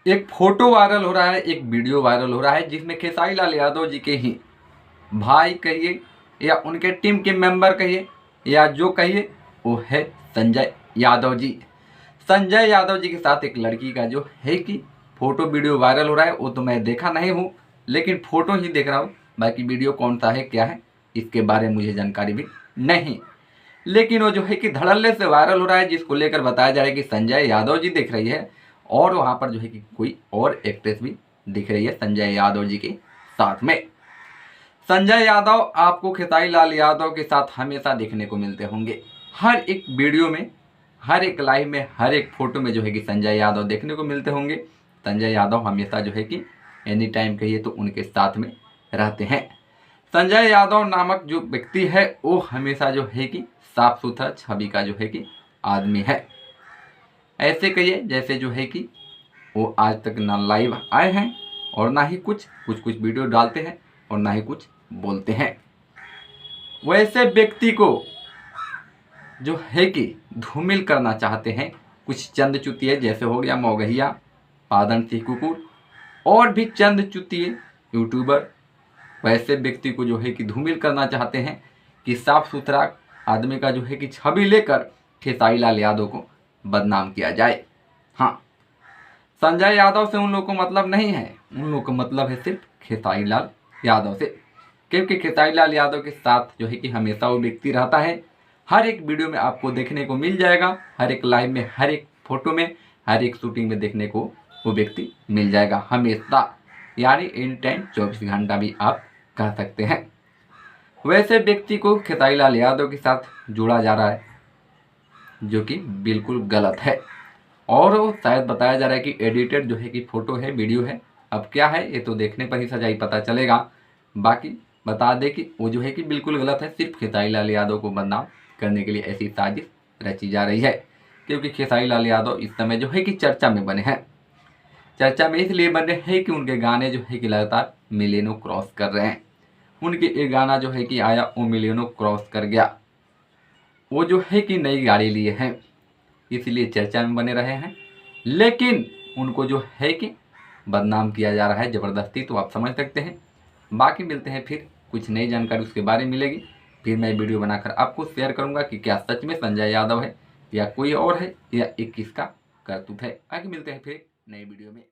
एक photo viral हो रहा है, एक वीडियो वायरल हो रहा है जिसमें खेसारी लाल यादव जी के ही भाई कहिए या उनके टीम के मेंबर कहिए या जो कहिए वो है संजय यादव जी। संजय यादव जी के साथ एक लड़की का जो है कि फोटो वीडियो वायरल हो रहा है, वो तो मैं देखा नहीं हूँ, लेकिन फोटो ही देख रहा हूँ। बाकी वीडियो कौन सा है क्या है इसके बारे में मुझे जानकारी भी नहीं, लेकिन वो जो है कि धड़ल्ले से वायरल हो रहा है, जिसको लेकर बताया जा रहा है कि संजय यादव जी दिख रही है और वहाँ पर जो है कि कोई और एक्ट्रेस भी दिख रही है संजय यादव जी के साथ में। संजय यादव आपको खेसारी लाल यादव के साथ हमेशा देखने को मिलते होंगे, हर एक वीडियो में, हर एक लाइव में, हर एक फोटो में जो है कि संजय यादव देखने को मिलते होंगे। संजय यादव हमेशा जो है कि एनी टाइम कहिए तो उनके साथ में रहते हैं। संजय यादव नामक जो व्यक्ति है वो हमेशा जो है कि साफ सुथरा छवि का जो है कि आदमी है। ऐसे कहिए जैसे जो है कि वो आज तक ना लाइव आए हैं और ना ही कुछ वीडियो डालते हैं और ना ही कुछ बोलते हैं। वैसे व्यक्ति को जो है कि धूमिल करना चाहते हैं कुछ चंद चुतिए, जैसे हो गया मौगहिया, पादन सिंह कुकुर और भी चंद चुतिए यूट्यूबर, वैसे व्यक्ति को जो है कि धूमिल करना चाहते हैं कि साफ सुथरा आदमी का जो है कि छवि लेकर खेसारी लाल यादव को बदनाम किया जाए। हाँ, संजय यादव से उन लोगों को मतलब नहीं है, उन लोगों को मतलब है सिर्फ खेसारी लाल यादव से, क्योंकि खेसारी लाल यादव के साथ जो है कि हमेशा वो व्यक्ति रहता है। हर एक वीडियो में आपको देखने को मिल जाएगा, हर एक लाइव में, हर एक फोटो में, हर एक शूटिंग में देखने को वो व्यक्ति मिल जाएगा हमेशा, यानी एनी टाइम 24 घंटा भी आप कह सकते हैं। वैसे व्यक्ति को खेसारी लाल यादव के साथ जोड़ा जा रहा है जो कि बिल्कुल गलत है, और वो शायद बताया जा रहा है कि एडिटेड जो है कि फ़ोटो है, वीडियो है। अब क्या है ये तो देखने पर ही सच्चाई पता चलेगा। बाकी बता दें कि वो जो है कि बिल्कुल गलत है, सिर्फ खेसारी लाल यादव को बदनाम करने के लिए ऐसी साजिश रची जा रही है, क्योंकि खेसारी लाल यादव इस समय जो है कि चर्चा में बने हैं। चर्चा में इसलिए बने हैं कि उनके गाने जो है कि लगातार मिलियनों क्रॉस कर रहे हैं। उनके एक गाना जो है कि आया वो मिलियनों क्रॉस कर गया। वो जो है कि नई गाड़ी लिए हैं इसलिए चर्चा में बने रहे हैं, लेकिन उनको जो है कि बदनाम किया जा रहा है ज़बरदस्ती, तो आप समझ सकते हैं। बाकी मिलते हैं फिर, कुछ नई जानकारी उसके बारे में मिलेगी, फिर मैं वीडियो बनाकर आपको शेयर करूंगा कि क्या सच में संजय यादव है या कोई और है या एक किसका करतूत है। आगे मिलते हैं फिर नई वीडियो में।